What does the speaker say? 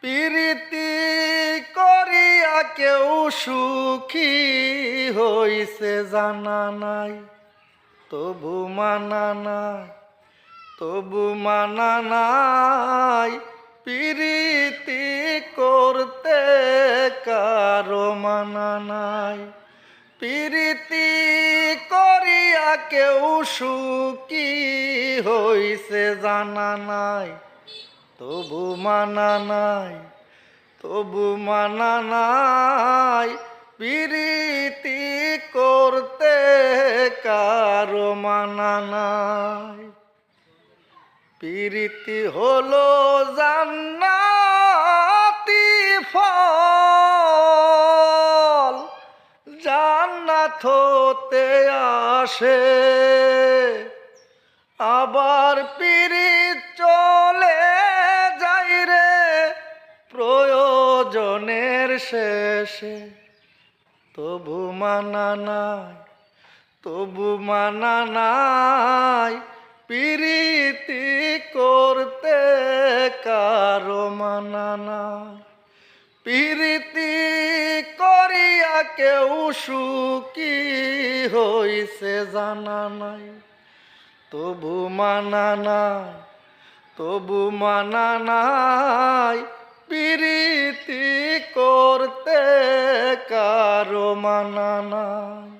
প্রীতি করিয়া কেউ সুখী হইছে জানা নাই, তবু মানা নাই, তবু মানা নাই। প্রীতি করতে কারো মানা নাই। প্রীতি করিয়া কেউ সুখী হইছে জানা নাই, তবু মানা নাই, তবু মানা নাই। প্রীতি করতে কারো মানা নাই। প্রীতি হলো জান্নাতি ফল, জান্নাত হতে আসে, আবার প্রীত চলে যায় রে প্রয়োজনের শেষে। তবু মানা নাই, তবু মানা নাই। প্রীতি করতে কারো মানা নাই। প্রীতি করিয়া কেউ সুখী হইছে জানা নাই, তবু মানা নাই, তবু মানা নাই। প্রীতি করতে কারো মানা নাই।